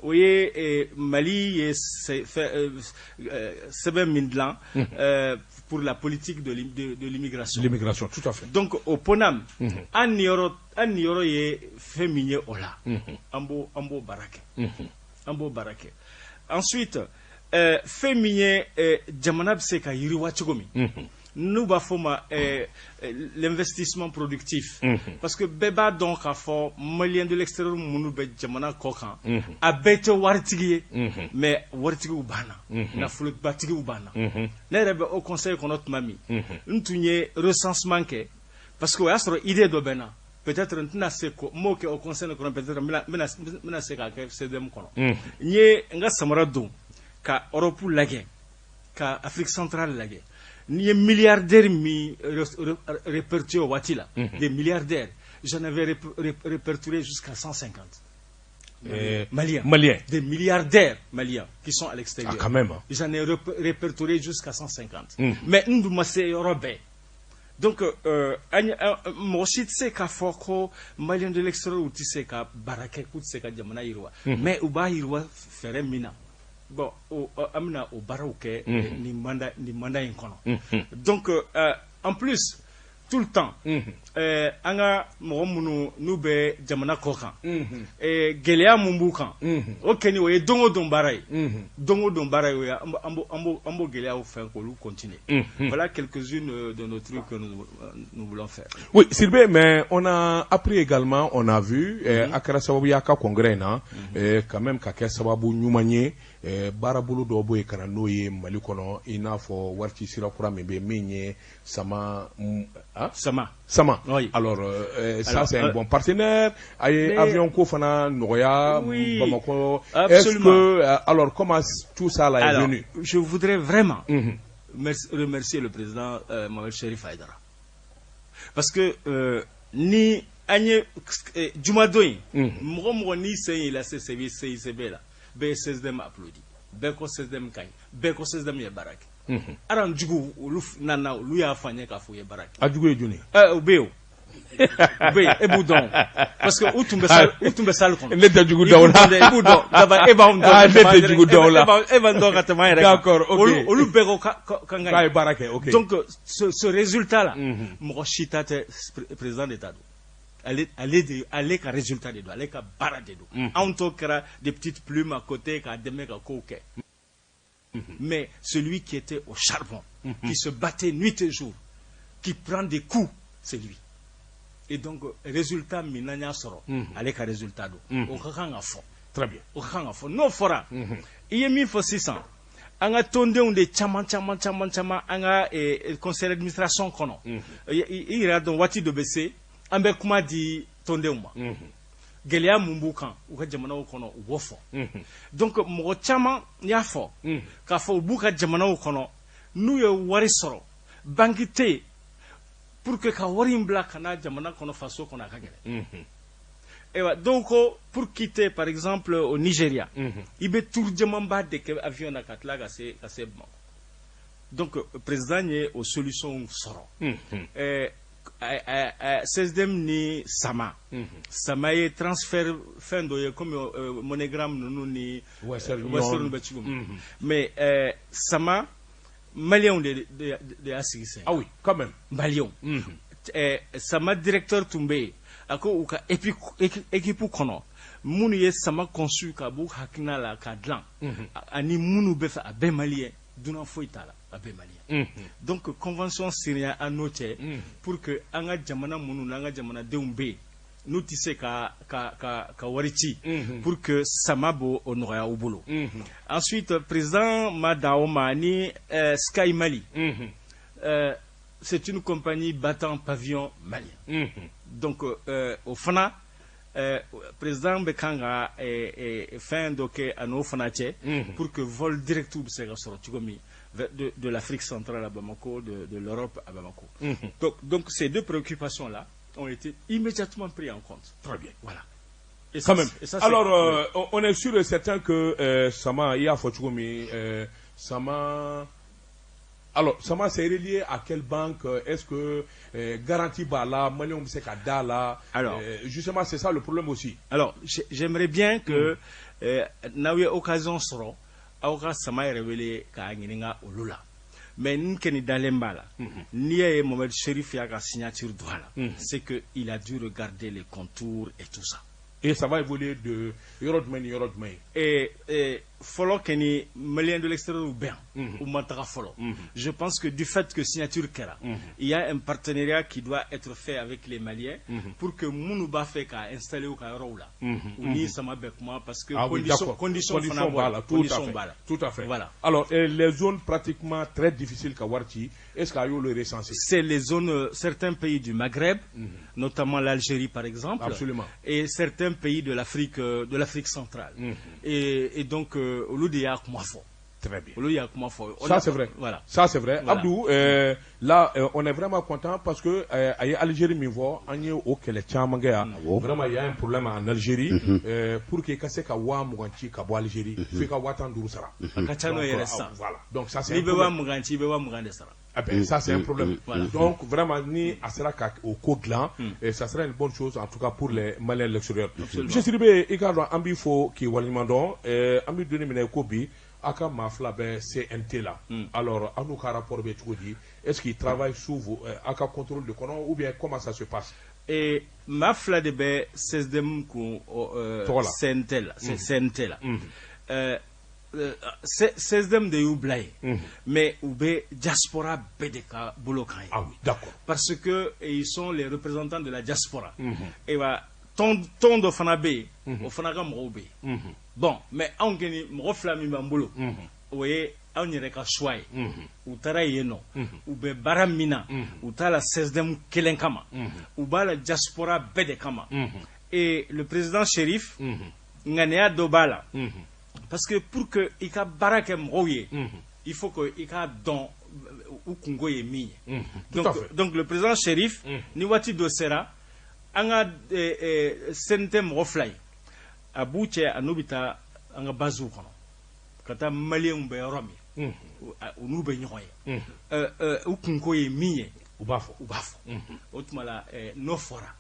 oye Mali et Seben Mindlan pour la politique de l'immigration. L'immigration, tout à fait. Donc au Ponam, an yoro ye féminin ola, ambo barake, ambo barake. Ensuite, féminin jamanab seka yiri wachugomi. Nous bafoma l'investissement productif parce que beba donc a fort malien de l'extérieur munu be jamana kokan a bete wartigi mais wartigi ubana na fulut batigi ubana ne rebe au conseil qu'on notre mami ntunye recensement ke parce que yasro idée do bena peut-être n'a se ko mo ke au concerne ko peut-être mina se ka ke CSDM kono nye nga samara dum ka Europe lage ka Afrique centrale lage ni milliardaires mi répertorié au Watila des milliardaires j'en avais répertorié jusqu'à 150 Maliens. Des milliardaires maliens qui sont à l'extérieur. Ah, quand même. J'en ai répertorié jusqu'à 150. Mais nous, c'est européen. Donc, moi aussi, tu sais qu'à Foko, Malien de l'extérieur, ou tu sais qu'à Baraké, ou tu sais qu'à Djamana Irwa. Mais Uba Irwa ferait mina. Bon, Amina, au Barouké, ni manda inkono. Donc, en plus, tout le temps anga mo munu nube jamana kokan geleya mumbu kan o keni o ye dongo don baray o ambo geleya o fait ko lu continuer. Voilà quelques-unes de nos trucs que nous voulons faire. Oui, Sylvain, mais on a appris également, on a vu akara sababu ya ka congrès na quand même ka ke sababu nyumanye barabulu do boy kana noye Mali kono ina fo warti sira kura mebe menye sama Sama. Oui. Alors, ça c'est un bon partenaire. Avion Kofana, Noya, Bamako. Est-ce que, alors, comment tout ça là est venu? Je voudrais vraiment remercier le président Mohamed Cherif Haïdara. Parce que, ni Agne Jumadoin, Mouromo ni c'est il a ses services, c'est là. BSSDM applaudi. Beko SSDM Kay. Beko SSDM Yabarak. Aran jugu uluf nana lu ya fanya ka fuye barak ajugu ejuni ubeo ebudon parce que utumbe sal kon le jugu dawla ebudon daba eba le jugu dawla eba ndo katama rek d'accord OK olu beko kanga kay barake OK donc ce résultat là mo chitate président d'état aller ka résultat de do aller ka bara de do en tout cas des petites plumes à côté ka deme ka koke. Mais celui qui était au charbon, qui se battait nuit et jour, qui prend des coups, c'est lui. Et donc, résultat, minanya soro, avec un résultat d'eau. Au rang à fond. Très bien. Au rang à fond. Non, fora. Il y a 1600. On a tourné des chaman, on a conseil d'administration kono. Il y a donc wati de BC, on a comment dit tourné moi. Geleya mumbukan uka jamana ukono wofo donc mo chama yafo ka fo buka jamana ukono nu ye wari soro bangite pour que ka wari mbla kana jamana kono faso kono akagele et donc pour quitter par exemple au Nigeria ibe tour jamamba de que avion na katla ka se donc président est aux solutions soro CSDM ni Sama. Sama est transfert fin de comme monogramme nous ni Western Bachugum. Mais Sama Malion de Assisi. Ah oui, quand même. Malion. Sama directeur Toumbe. Ako uka équipe kono. Munu ye Sama conçu ka bu hakina la kadlan. Ani munu befa abe malien duna foitala abe malien. Donc convention syrienne à noter pour que anga jamana munu anga jamana deumbe nous tisse ka wariti pour que samabo honoria au boulot. Ensuite président Madaoma ni Sky Mali. C'est une compagnie battant pavillon malien. Donc au Fana président Bekanga fin doke à nos Fanache pour que vol direct ou se sorti comme de l'Afrique centrale à Bamako, de l'Europe à Bamako. Donc ces deux préoccupations-là ont été immédiatement prises en compte. Très bien. Voilà. Et quand même. Et ça, alors, on est sûr et certain que Sama, il y a Fochumi, Sama. Alors, Sama, c'est relié à quelle banque? Est-ce que garantie Bala, Malion Sekadala? Alors, justement, c'est ça le problème aussi. Alors, j'aimerais bien que n'a eu occasion sera. Aura Sama est révélé qu'à Nginga Olula. Mais nous qui sommes dans l'embala, ni à Mohamed Cherif Yaga signature douala, c'est qu'il a dû regarder les contours et tout ça. Et ça va évoluer de Yorodmeni. Et follow Kenny malien de l'extérieur ou bien ou Mantara follow. Je pense que du fait que signature Kera, il y a un partenariat qui doit être fait avec les Maliens pour que Mounouba fait qu'à installer au Karoula. Ou ni sama bekuma parce que conditions tout à fait. Voilà. Alors les zones pratiquement très difficiles qu'à Warti, est-ce qu'il y a eu le recensé? C'est les zones, certains pays du Maghreb, notamment l'Algérie par exemple. Absolument. Et certains pays de l'Afrique centrale. Et donc au lieu de très bien. Ça c'est vrai. Voilà. Ça c'est vrai. Voilà. Abdou, là on est vraiment content parce que Algérie mivo anye au kele chamanga vraiment il y a un problème en Algérie pour que kase ka wa muganchi ka bo Algérie fi ka watan duru sara. Voilà. Donc ça c'est un problème. Ça c'est un problème. Donc vraiment ni asera ka au Koglan et ça serait une bonne chose en tout cas pour les Maliens de l'extérieur. Monsieur Sidibé Icardo ambi fo ki walimando ambi doni mine kobi aka mafla be CNT là. Alors à nous ka rapport be tugodi est-ce qu'il travaille sous vous aka contrôle de kono ou bien comment ça se passe? Et mafla de be 16e ko CNT là, c'est CNT là. 16e de Oublay, mais Oubé diaspora BDK Boulokai. Ah oui, d'accord. Parce que ils sont les représentants de la diaspora. Et bah, ton de Fanabé, au Fanaga Mrobe. Bon, mais on gagne Mroflami Mambulo. Vous voyez, on y reka choy. Ou tara yeno. Ou be baramina. Ou tala 16e Kelenkama. Ou ba la diaspora BDKama. Et le président Chérif, Nganea Dobala. Parce que pour que Ika Barake Mroye, il faut que Ika Don ou Kongo est mis. Donc le président Chérif, Niwati Dosera, Anga Sentem Roflay, Abouche Anubita Anga Bazou, Kata Malien Romi, ou Nube Nyoye, ou Kongo est mis, ou Bafo, Otmala, Nofora,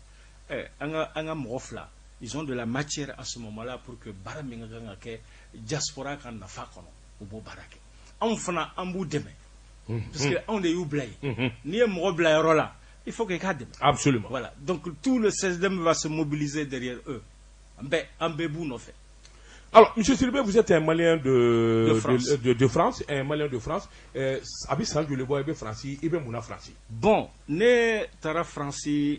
Anga Mrofla. Ils ont de la matière à ce moment-là pour que Baraminga diaspora kan na fa kono ou bo barake. On fana ambu deme. Parce que on est oublié. Ni mo blay rola. Il faut que cadre. Absolument. Voilà. Donc tout le 16e va se mobiliser derrière eux. Ambebou no fait. Alors, M. Silibé, vous êtes un Malien de France, un Malien de France. Abissal, je le vois, il Francis, il est Mouna Francis. Bon, né Tara Francis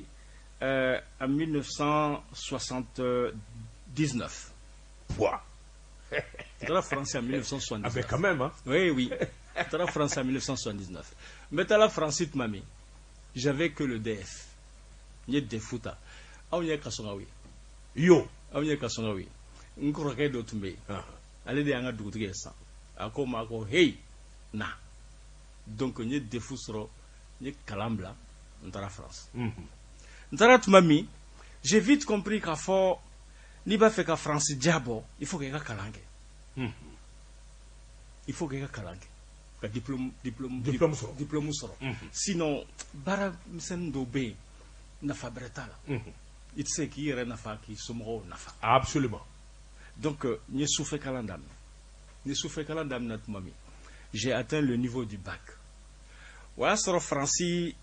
en 1979. Pouah. Tara France en 1979. Ah ben quand même, hein. Oui. Tara France en 1979. Mais Tara France, mamie, j'avais que le DF. Il y a des foutas. On y a Kassongawi. Yo. On y a Kassongawi. On croquait d'autres mais. Allez, des angas d'outre ça. Ako mako, hey, na. Donc, on y a des foutas. Il y a Kalambla. On Tara France. Tara mamie, j'ai vite compris qu'à fort. Ni ba fait qu'à France diabo, il faut qu'il y ait un kalangue. Il faut qu'il y ait un kalangue. Un diplôme soro. Sinon, bara msendo be na fa bretala. Il sait qu'il y a na fa qui somro na fa. Absolument. Donc, ni souffre kalandam. Ni souffre kalandam notre mami. J'ai atteint le niveau du bac. Wa soro Francis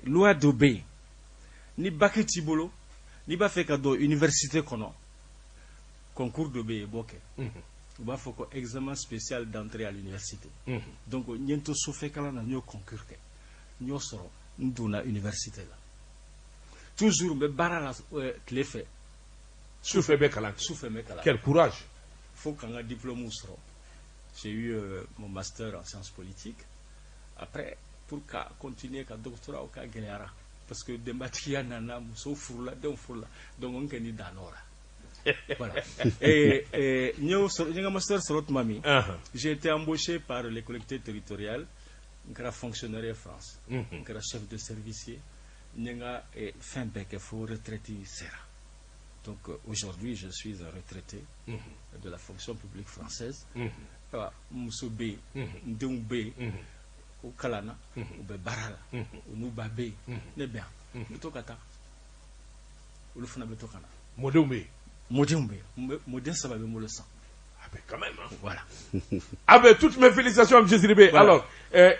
loi d'obé. Ni bac tibolo, ni ba fait qu'à do université kono. Concours de Béboke. Il va faire un examen spécial d'entrée à l'université. Donc, nous avons souffert quand nous avons concours. Nous avons une université là. Toujours, mais barra clé fait. Souffre Bekalan. Quel courage. Il faut qu'on ait un diplôme. J'ai eu mon master en sciences politiques. Après, pour continuer un doctorat au cas Guéléara. Parce que des matières nana, sauf fourla, donc on est dans l'ora. Voilà. Et j'ai été embauché par les collectivités territoriales, un fonctionnaire en France, un chef de service, et fin bec, il faut retraiter Serra. Donc aujourd'hui, je suis un retraité de la fonction publique française. Moussoubé, Ndoumbe, ou Kalana, ou Barala, ou Noubabé, n'est bien. Tokata, ou le Fonabetokana. Modoumé. Modèle, ça va me le sang. Ah ben quand même, hein. Voilà. Ah ben toutes mes félicitations, M. Ziribé. Voilà. Alors,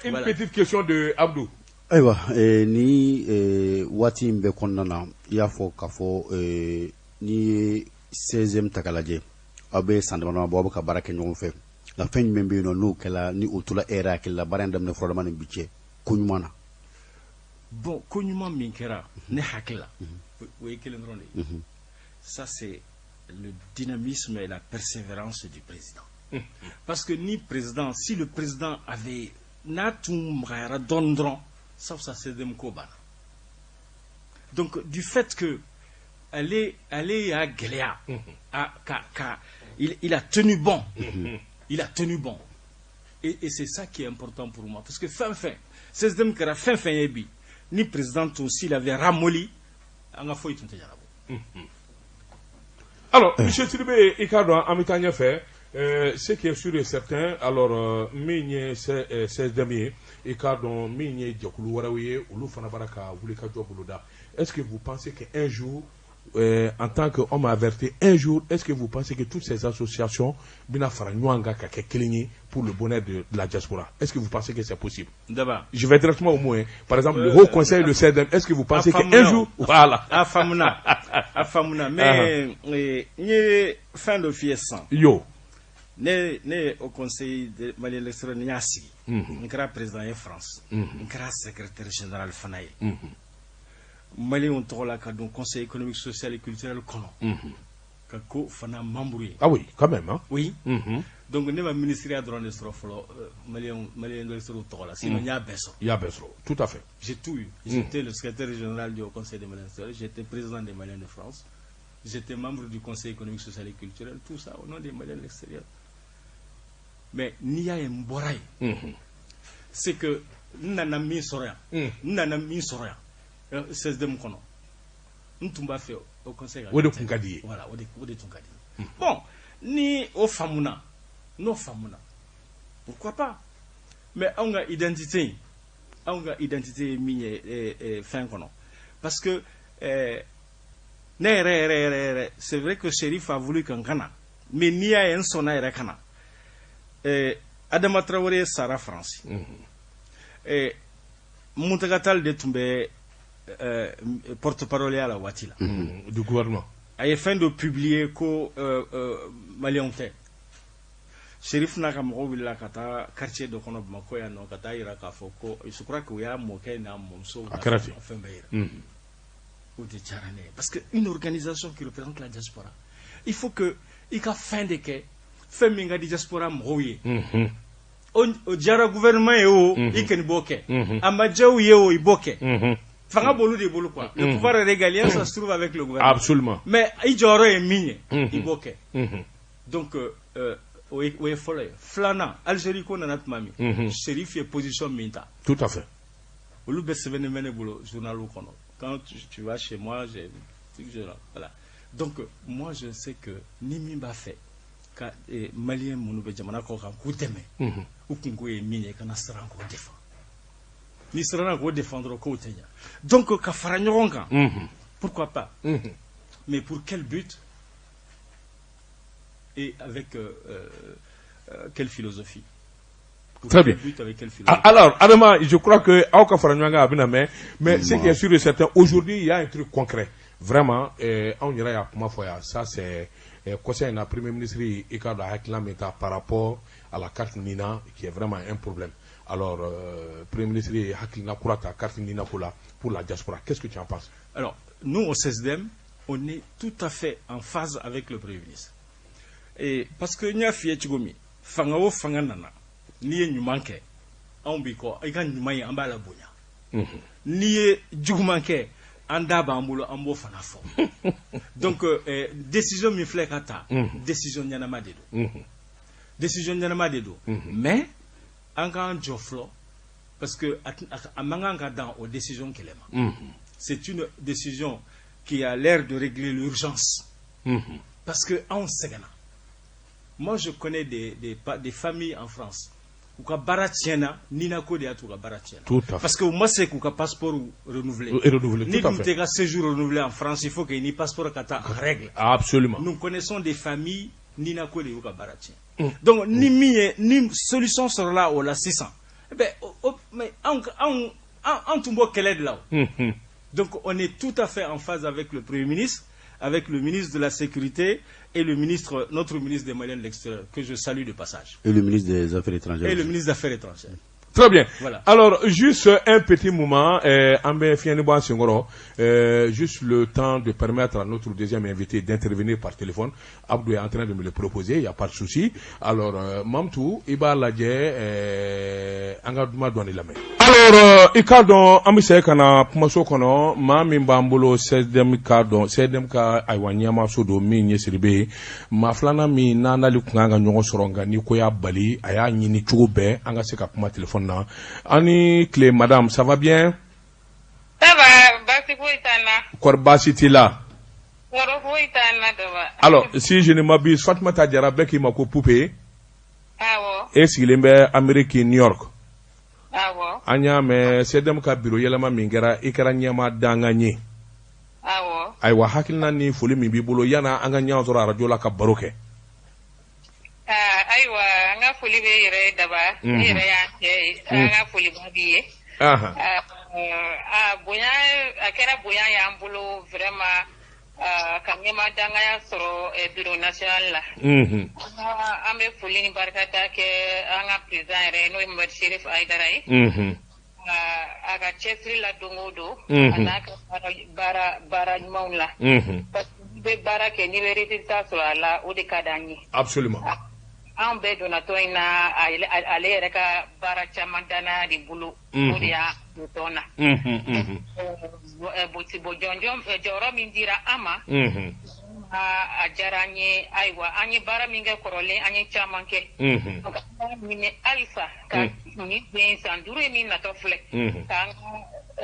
une petite question de Abdou. Aïwa, ni wati mbe konnana, ya fo kafo ni 16e takalaje. Abe sandama bo ka barake ñoo fe. la fin même be no no kala ni otula era kala barandam ne frodama ne biche kunyumana bon kunyuma minkera ne hakila oui ça c'est le dynamisme et la persévérance du président parce que ni président si le président avait natum rara dondron ça c'est dem kobana donc du fait que aller à Gléa il a tenu bon il a tenu bon et c'est ça qui est important pour moi parce que fin c'est dem kara fin yebi ni président aussi il avait ramolli anga foi tunte jarabo. Alors monsieur Sidibé Ikado amitanya fait ce qui est sûr et certain alors minye c'est demi Ikado minye jokulu warawiye ulu fana baraka wulika jobuluda est-ce que vous pensez qu'un jour en tant qu'homme averti, un jour, est-ce que vous pensez que toutes ces associations pour le bonheur de la diaspora, est-ce que vous pensez que c'est possible? D'abord, je vais directement au moins. Par exemple, le Haut Conseil, le CEDEM, est-ce que vous pensez qu'un jour, voilà. Afamuna, mais fin de fiesta. Yo. Ne au Conseil de Mali l'extérieur Niasi, un président de France, un secrétaire général Fanaï. Mali on tola ka don conseil économique social et culturel kono ka ko fana membre ah oui quand même hein oui donc ne ma ministère drone stroflo Mali do stro tola sinon ya beso tout à fait j'ai tout eu j'étais le secrétaire général du conseil des Maliens, j'étais président des Maliens de France, j'étais membre du conseil économique social et culturel, tout ça au nom des Maliens de l'extérieur. Mais niya mboray c'est que nana mi soria c'est de mon kono ntumba fait au conseil voilà ode tunkadi bon ni au famuna no famuna pourquoi pas mais on a identité fin kono parce que c'est vrai que Chérif a voulu qu'un Ghana mais ni a un sona era kana Adama Traoré Sara France Montagatal de Tombé porte-parole à la Watila du gouvernement a fin de publier ko Malionte Chérif Nakamo Villa Kata quartier de Kono Makoya no Kata Iraka Foko je crois que ya moké na momso ou de Tcharane parce que une organisation qui représente la diaspora il faut que il ka fin de que feminga di diaspora mroye o jara gouvernement yo iken boke amadjaou yo iboke fanga bolu de bolu quoi le pouvoir régalien ça se trouve avec le gouvernement absolument mais ijoro e migne iboke donc oui folle flana Algérie ko nanat mami Chérif est position minta tout à fait olu be sevene mene bolo journal ou kono quand tu vas chez moi j'ai voilà donc moi je sais que Nimi m'a fait ka malien munu be jamana ko kan ku teme ou kungo e migne kana sran ko défend ni sran ko défendre ko tenya donc ka fara nyoron kan pourquoi pas mais pour quel but et avec quelle philosophie? Très bien. Alors, Adama, je crois que mais ce qui est sûr et certain, aujourd'hui, il y a un truc concret. Vraiment, on ira à Kumafoya. Ça, c'est conseil de Premier ministre Ikado Haklameta par rapport à la carte Nina, qui est vraiment un problème. Alors, Premier ministre Haklina Kurata, carte Nina pour la diaspora. Qu'est-ce que tu en penses? Alors, nous, au CSDM, on est tout à fait en phase avec le Premier ministre. Et parce que n'y a fié Tchigomi, Fangao Fanganana, ni Numanke, Ambiko, Ikan Numai Ambala Bunya, ni Djoumanke, Andaba Ambulo Ambo Fanafo. Donc, décision Miflekata, décision Yanama Dedo. Décision Yanama Dedo. Mais, Angan Joflo, parce que Amanganga dans aux décisions qu'elle aime. C'est une décision qui a l'air de régler l'urgence. Parce que en Segana, moi je connais des familles en France où ka baratiena nina ko de atu ka baratiena parce que moi c'est ka passeport renouvelé ni tu ka séjour renouvelé en France il faut que ni passeport kata en règle absolument nous connaissons des familles nina ko de ka baratiena donc ni solution sera là au la 600 ben mais en tumbo kele de là donc on est tout à fait en phase avec le Premier ministre avec le ministre de la Sécurité et notre ministre des Maliens de l'extérieur, que je salue de passage. Et le ministre des Affaires étrangères. Et le ministre des Affaires étrangères. Très bien. Voilà. Alors, juste un petit moment, juste le temps de permettre à notre deuxième invité d'intervenir par téléphone. Abdou est en train de me le proposer, il n'y a pas de souci. Alors, Mamtou, Iba Ladje, Angaduma Douane Lame. Alors, Ikadon, Amise Kana, Pumaso Kono, Mami Bambolo, Sedem Kadon, Sedem Ka, Aiwanyama Sodo, Minye Siribe, Maflana Mi, Nana Lukanga, Nyon Soronga, Nikoya Bali, Aya Nini Choube, Angaseka Puma téléphone. Annie Clé, madame, ça va bien? Ça va, Basi Kouitana. Korbasi Tila. Kouitana. Alors, si je ne m'abuse, Fatma Tadjara Beki Mako Poupé. Ah bon? Est-ce qu'il est Amérique, New York? Ah bon? Anya, mais c'est dem ka biro yelama mingera ikara nyama danganye. Ah bon? Aywa hakilna ni foli mi bibulo yana anga nyaazora radio la ka baroke. Aywa, anga foli be yere daba, yere ya anga foli babiye. Bonya akera bonya ya ambulo vraiment kanyema danga ya soro bureau national la. Ambe foli ni barkata ke anga president re no Mohamed Sherif Aidarai. Aga chefri la dongodo anaka bara maula. Be bara ke ni verite sa so ala o de kadanyi. Absolument. An bɛɛ donatɔ in na ale yɛrɛ ka baara caman dana de bolo o de y'a tɔn na jɔyɔrɔ min dira an ma a diyara an ye ayiwa an ye baara min kɛ kɔrɔlen an ye caman kɛ an ɲini halisa ka nin den san 5 ye min natɔ filɛ k'an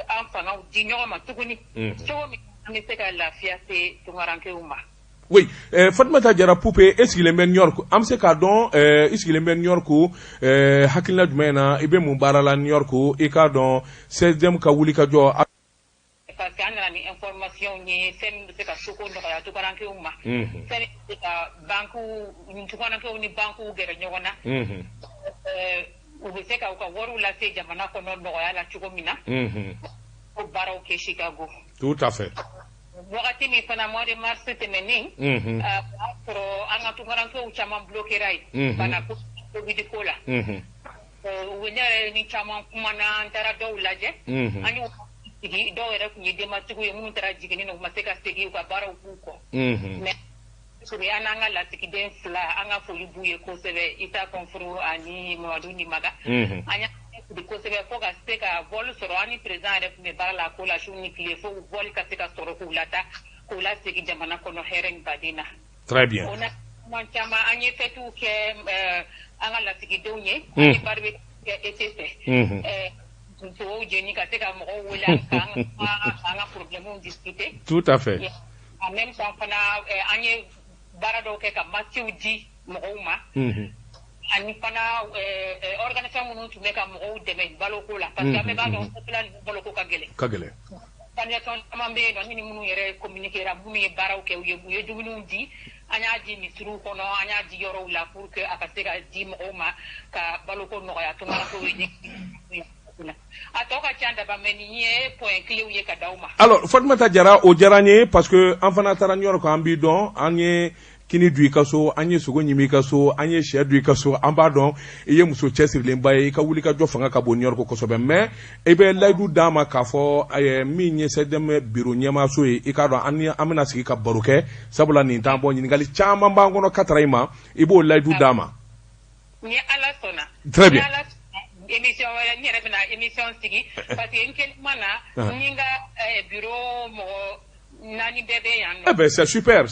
an fangaw di ɲɔgɔn ma tuguni cogo min an bɛ se ka lafiya se tunkarankew ma. Oui, Fatma Tadjara Poupé, est-ce qu'il est New York? Amse Kadon, est-ce qu'il est New York? Hakilna Jumena, Ibe Moubarala New York, Ekadon, 16e Kawuli Kajo. Parce qu'on a une information, c'est que Choko n'a tout garanti au ma. C'est que banque ou tout garanti au ni banque ou guérilla. Ou c'est qu'au Waru la c'est Jamana qu'on a la Chokomina. Au Barreau Chicago. Tout à fait. Wakati mi fana mois de mars temeni afro anga tungaranko uchama blokerai bana ko bidikola wenyare ni chama kumana ntara do ulaje anyu sigi do era kunye de matuku ye mun tara jigini no maseka sigi ka bara ukuko me suri ananga la sigi den fla anga fo yubuye ko sebe ita konfuru ani mawadu ni maga anya de kosebe fo ka se ka vol sɔrɔ ani président yɛrɛ tun bɛ baara la ko la su ni tile fo vol ka se ka sɔrɔ k'u lata k'u lasegin jamana kɔnɔ hɛrɛ ni baden na. Très bien. O na kuma caman an ye fɛtiw kɛ an ka lasigidenw ye an ye baara bɛ kɛ été fɛ musow jeni ka se ka mɔgɔw wele an ka problèmes discuter. Tout à fait. En même temps fana an ye baara dɔw kɛ ka masiw di mɔgɔw ma. Ani fana organisation minnu tun bɛ ka mɔgɔw dɛmɛ baloko la parce que an bɛɛ b'a dɔn popula baloko ka gɛlɛn. Ka gɛlɛn. Organisation caman bɛ yen nɔ ni minnu yɛrɛ communiquera minnu ye baaraw kɛ u ye dumuniw di an y'a di misiriw kɔnɔ an y'a di yɔrɔw la pour que a ka se ka di mɔgɔw ma ka baloko nɔgɔya tunkarankew ye a tɔ ka ca daba mɛ nin ye point clés ye ka d'aw ma. Alors Fatumata Jara o diyara n ye parce que an fana taara New York an b'i dɔn an ye kini du i ka so an ye sogo ɲimi i ka so an ye sɛ du i ka so an b'a dɔn i ye muso cɛsirilenba ye i ka wuli ka jɔ fanga ka bon New York kosɛbɛ mais i bɛ layidu d'a ma k'a fɔ min ye SDM biro ɲɛmaaso ye i k'a dɔn an bɛna sigi ka baro kɛ sabula nin t'an bɔ ɲininkali caman b'an kɔnɔ ka tara i ma i b'o layidu d'a ma. Ni ala sɔnna. Très bien. Émission wɛrɛ n yɛrɛ bɛna émission sigi parce que n kɛlima na ni n ka bureau mɔgɔ nani bɛɛ bɛ yan nɔ. Eh ben c'est super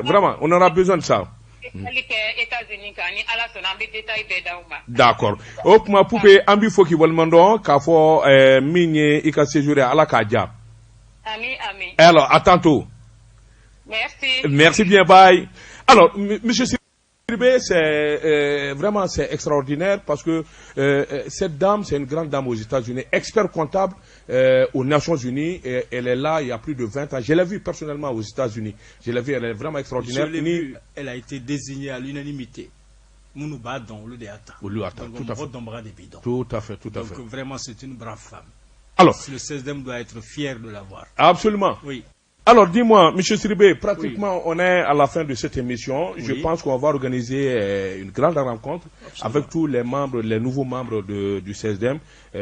vraiment on aura besoin de ça. États-Unis kan ni ala sɔnna an bɛ détail bɛɛ d'aw ma. D'accord o tuma Poupé an b'i fo k'i waleɲuman dɔn k'a fɔ min ye i ka séjour ye ala k'a diya. Ami. Alors à tantôt. Merci bien bye. Alors monsieur c'est vraiment c'est extraordinaire parce que cette dame c'est une grande dame aux États-Unis, expert comptable aux Nations Unies et elle est là il y a plus de 20 ans. Je l'ai vue personnellement aux États-Unis. Je l'ai vue, elle est vraiment extraordinaire. Je l'ai vue, elle a été désignée à l'unanimité. Mounouba dans le théâtre. Tout à fait. Tout à fait. Donc vraiment c'est une brave femme. Alors, le 16e doit être fier de l'avoir. Absolument. Oui. Alors, dis-moi, M. Sidibé, pratiquement, on est à la fin de cette émission. Je pense qu'on va organiser une grande rencontre avec tous les membres, les nouveaux membres du CSDM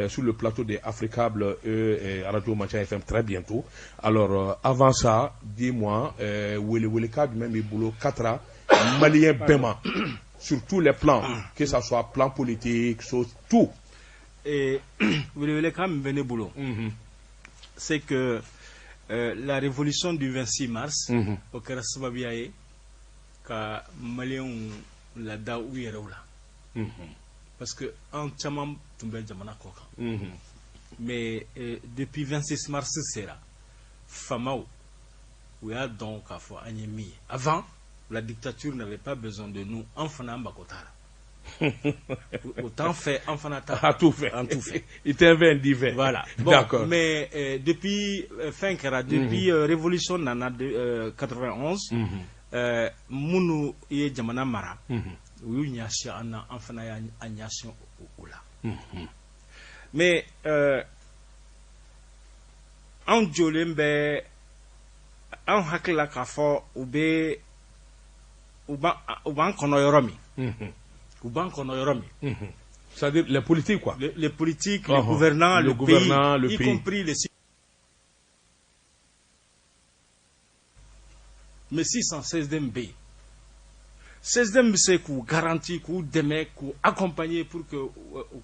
sur le plateau des Africables et Radio Mancha FM très bientôt. Alors, avant ça, dis-moi, Wele du même boulot, 4 Malien Bema, sur tous les plans, que ce soit plan politique, sur tout. Et Wele boulot, c'est que la révolution du 26 mars, au Karasmabiaye, ka Malien la da ou là. Parce que en Tchamam, Tumbel Jamana Koka. Mais depuis 26 mars, c'est là. Famao, où il y a donc à fois anémie. Avant, la dictature n'avait pas besoin de nous, enfants Bakotara. Autant fait, enfants a tout fait. tout fait. Il était un divin. Voilà. Bon, d'accord. Mais depuis fin Kara, depuis révolution nana de 91, Mounou et Jamana Mara, où il y a un enfant à nation ou là. Mais en Jolembe, en Hakla Kafo, ou ban konoyoromi. Ou ban konoyoromi. C'est-à-dire les politiques, quoi. Les politiques, les gouvernants, le pays, y compris les. Mais 616 DMB. 16 DMB, c'est qu'on garantit, qu'on démet, qu'on accompagne pour que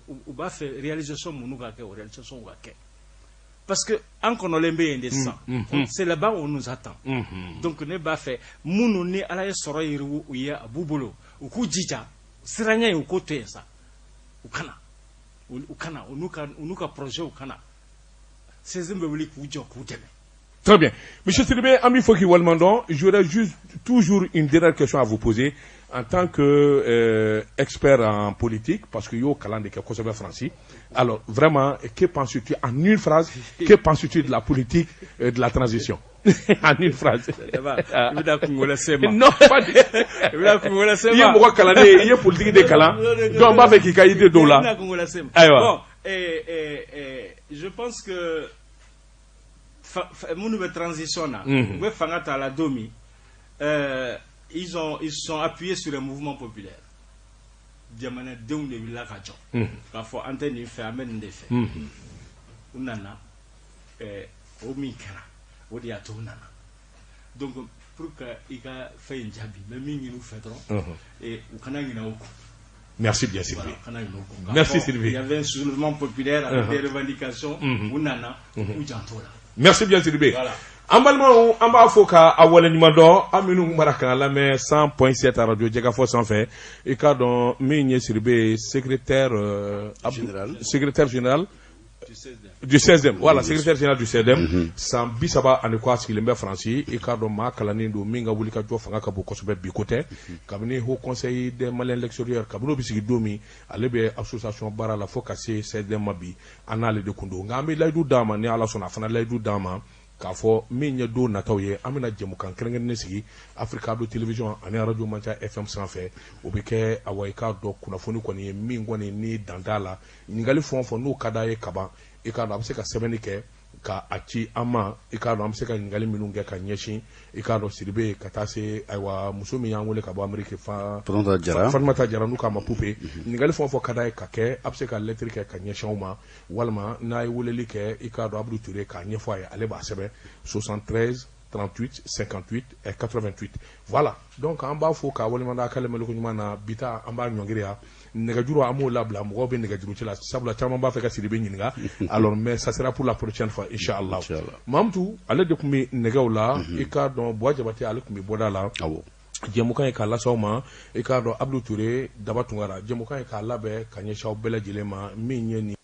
on va faire réalisation de réalisation. Parce que, en Konolembe indécent, c'est là-bas où on nous attend. Donc, on n'est pas fait. Mounou ne à la soirée où il y a Boubolo, ou Koudjija, Siranya ou Côté ça. Ou Kana. Ou Kana, ou Nuka projet ou Kana. 16 DMB, Koudjo, Koudjeme. Très bien. Monsieur Sidibé, Ami Foki Walmandon, j'aurais juste toujours une dernière question à vous poser en tant que expert en politique, parce que yo calande que Kosovo Francis. Alors, vraiment, que penses-tu en une phrase, que penses-tu de la politique et de la transition? En une phrase. Non, pas du tout. Il y a beaucoup calande, il y a politique de calan. Donc, on va faire qu'il y ait des dollars. Bon, je pense que mon transition là, à la Domi, ils sont appuyés sur le mouvement populaire. Diamana deun de villa kajo. Parfois antenne fait amène des faits. Unana omikara, odiato unana. Donc pour que il a fait une jabi, le mingi nous faitron et ukanagi na oku. Merci bien Sylvie. Merci Sylvie. Il y avait un soulèvement populaire avec des revendications. Unana ou jantola. Merci bien Sidibé. Voilà. Ambalma amba foka awale nimado aminu maraka la mais 100.7 à radio Jegafo sans fait et ka don Minye Sidibé secrétaire général du 16e. Voilà, secrétaire général du 16e. Sans bisaba anekwa sikilembe Francis et ka don ma kalani do minga wulika jo fanga ka boko sobe bikote kabini au conseil des Maliens l'extérieur kabino bisigi domi alebe association bara la focasser 16e mabi anale de kundo ngambi laydu dama ne ala sona fana laydu dama k'a fɔ min ye don nataw ye an bɛna jɛmukan kɛrɛnkɛrɛnnen sigi Africable télévision ani radio Mancha FM sanfɛ o bɛ kɛ awa i k'a dɔn kunnafoni kɔni ye min kɔni ni dan t'a la ɲininkali fɛn o fɛn n'o ka d'a ye kaban i k'a dɔn a bɛ se ka sɛbɛnni kɛ ka a ci an ma i k'a dɔn an bɛ se ka ɲininkali minnu kɛ ka ɲɛsin i k'a dɔn Sidibe ka taa se ayiwa muso min y'an wele ka bɔ Ameriki Fatumata Jara n'u k'a ma Pupe ɲininkali fɛn o fɛn ka d'a ye ka kɛ a bɛ se ka lɛtiri kɛ ka ɲɛsin aw ma walima n'a ye weleli kɛ i k'a dɔn Abdou Touré k'a ɲɛfɔ a ye ale b'a sɛbɛn 73 38 58 et 88 voilà donc an b'a fo k'a walimanda k'ale meleko ɲuman na bita an b'a ɲɔngiriya nɛgɛjuru an b'o labila mɔgɔw bɛ nɛgɛjuru ci la sabula caman b'a fɛ ka Sidibe ɲininka alors mais ça sera pour la prochaine fois inchallah Mamadou ale de tun bɛ nɛgɛw la i k'a dɔn Buwa Jabate ale tun bɛ bɔda la jɛmukan ye k'a lasaw ma i k'a dɔn Abdou Touré Daba Tunkara jɛmukan ye k'a labɛn ka ɲɛsin aw bɛɛ lajɛlen ma min ye nin